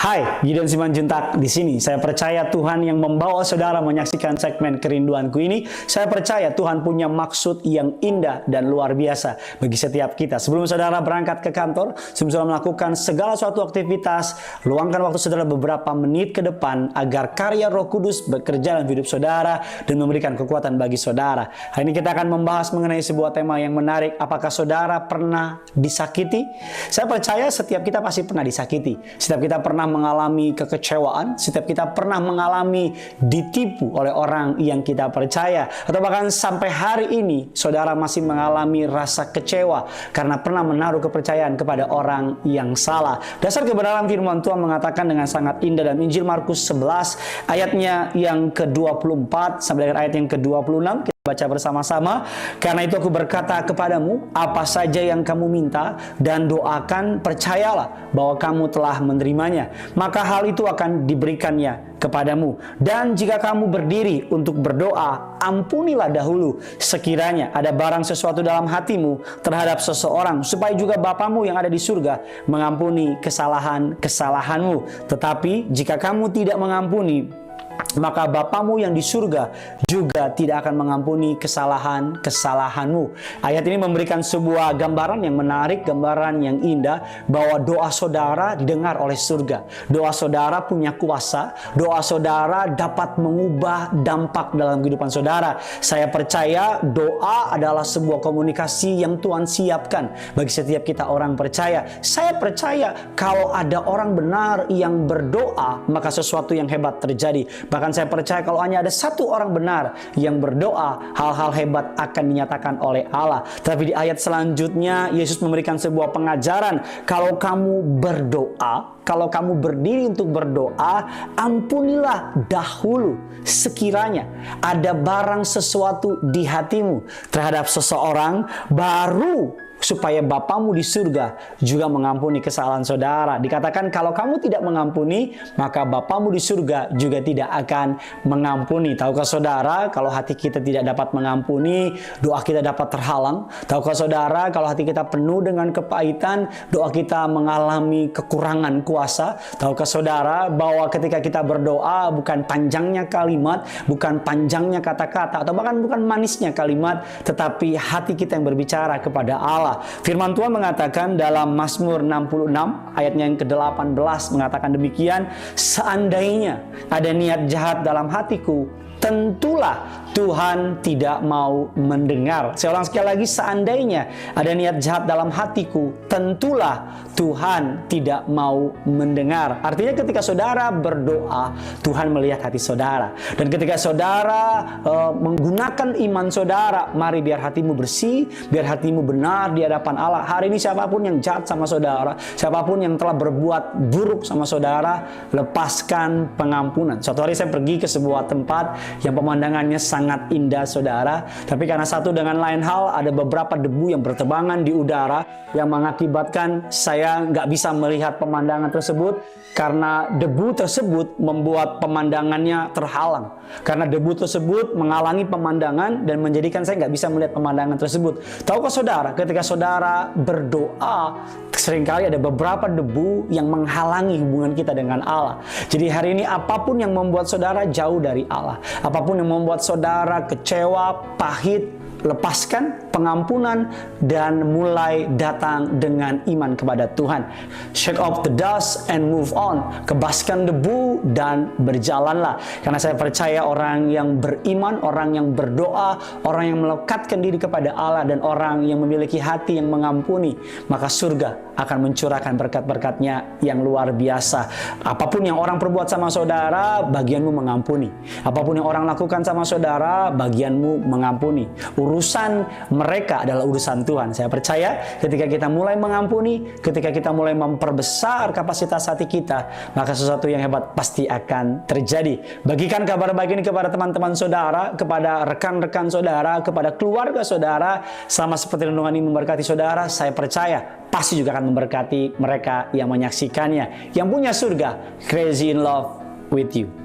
Hai, Gideon Simanjuntak di sini. Saya percaya Tuhan yang membawa saudara menyaksikan segmen Kerinduanku ini. Saya percaya Tuhan punya maksud yang indah dan luar biasa bagi setiap kita. Sebelum saudara berangkat ke kantor, sebelum saudara melakukan segala suatu aktivitas, luangkan waktu saudara beberapa menit ke depan agar karya Roh Kudus bekerja dalam hidup saudara dan memberikan kekuatan bagi saudara. Hari ini kita akan membahas mengenai sebuah tema yang menarik. Apakah saudara pernah disakiti? Saya percaya setiap kita pasti pernah disakiti. Setiap kita pernah mengalami kekecewaan, setiap kita pernah mengalami ditipu oleh orang yang kita percaya, atau bahkan sampai hari ini saudara masih mengalami rasa kecewa karena pernah menaruh kepercayaan kepada orang yang salah. Dasar kebenaran firman Tuhan mengatakan dengan sangat indah dalam Injil Markus 11 ayatnya yang ke-24 sampai dengan ayat yang ke-26. Baca bersama-sama. Karena itu aku berkata kepadamu, apa saja yang kamu minta dan doakan, percayalah bahwa kamu telah menerimanya, maka hal itu akan diberikannya kepadamu. Dan jika kamu berdiri untuk berdoa, ampunilah dahulu sekiranya ada barang sesuatu dalam hatimu terhadap seseorang, supaya juga Bapamu yang ada di surga mengampuni kesalahan-kesalahanmu. Tetapi jika kamu tidak mengampuni, maka Bapamu yang di surga juga tidak akan mengampuni kesalahan-kesalahanmu. Ayat ini memberikan sebuah gambaran yang menarik, gambaran yang indah, bahwa doa saudara didengar oleh surga. Doa saudara punya kuasa, doa saudara dapat mengubah dampak dalam kehidupan saudara. Saya percaya doa adalah sebuah komunikasi yang Tuhan siapkan bagi setiap kita orang percaya. Saya percaya kalau ada orang benar yang berdoa, maka sesuatu yang hebat terjadi. Bahkan saya percaya kalau hanya ada satu orang benar yang berdoa, hal-hal hebat akan dinyatakan oleh Allah. Tapi di ayat selanjutnya, Yesus memberikan sebuah pengajaran. Kalau kamu berdoa, kalau kamu berdiri untuk berdoa, ampunilah dahulu sekiranya ada barang sesuatu di hatimu terhadap seseorang, baru supaya Bapamu di surga juga mengampuni kesalahan saudara. Dikatakan kalau kamu tidak mengampuni, maka Bapamu di surga juga tidak akan mengampuni. Tahukah saudara, kalau hati kita tidak dapat mengampuni, doa kita dapat terhalang. Tahukah saudara, kalau hati kita penuh dengan kepahitan, doa kita mengalami kekurangan kuasa. Tahukah saudara, bahwa ketika kita berdoa, bukan panjangnya kalimat, bukan panjangnya kata-kata, atau bahkan bukan manisnya kalimat, tetapi hati kita yang berbicara kepada Allah. Firman Tuhan mengatakan dalam Mazmur 66 ayatnya yang ke-18 mengatakan demikian, seandainya ada niat jahat dalam hatiku, tentulah Tuhan tidak mau mendengar. Saya ulang sekali lagi, seandainya ada niat jahat dalam hatiku, tentulah Tuhan tidak mau mendengar. Artinya ketika saudara berdoa, Tuhan melihat hati saudara. Dan ketika saudara menggunakan iman saudara, mari biar hatimu bersih, biar hatimu benar di hadapan Allah. Hari ini siapapun yang jahat sama saudara, siapapun yang telah berbuat buruk sama saudara, lepaskan pengampunan. Suatu hari saya pergi ke sebuah tempat yang pemandangannya sangat indah saudara, tapi karena satu dengan lain hal, ada beberapa debu yang berterbangan di udara yang mengakibatkan saya nggak bisa melihat pemandangan tersebut, karena debu tersebut membuat pemandangannya terhalang. Karena debu tersebut menghalangi pemandangan dan menjadikan saya nggak bisa melihat pemandangan tersebut. Tahukah saudara, ketika saudara berdoa, seringkali ada beberapa debu yang menghalangi hubungan kita dengan Allah. Jadi hari ini apapun yang membuat saudara jauh dari Allah, apapun yang membuat saudara kecewa, pahit, lepaskan pengampunan dan mulai datang dengan iman kepada Tuhan. Shake off the dust and move on. Kebaskan debu dan berjalanlah. Karena saya percaya orang yang beriman, orang yang berdoa, orang yang melekatkan diri kepada Allah, dan orang yang memiliki hati yang mengampuni, maka surga akan mencurahkan berkat-berkatnya yang luar biasa. Apapun yang orang perbuat sama saudara, bagianmu mengampuni. Apapun yang orang lakukan sama saudara, bagianmu mengampuni. Urusan mereka adalah urusan Tuhan. Saya percaya ketika kita mulai mengampuni, ketika kita mulai memperbesar kapasitas hati kita, maka sesuatu yang hebat pasti akan terjadi. Bagikan kabar baik ini kepada teman-teman saudara, kepada rekan-rekan saudara, kepada keluarga saudara. Sama seperti renungan ini memberkati saudara, saya percaya pasti juga akan memberkati mereka yang menyaksikannya, yang punya surga. Crazy in love with you.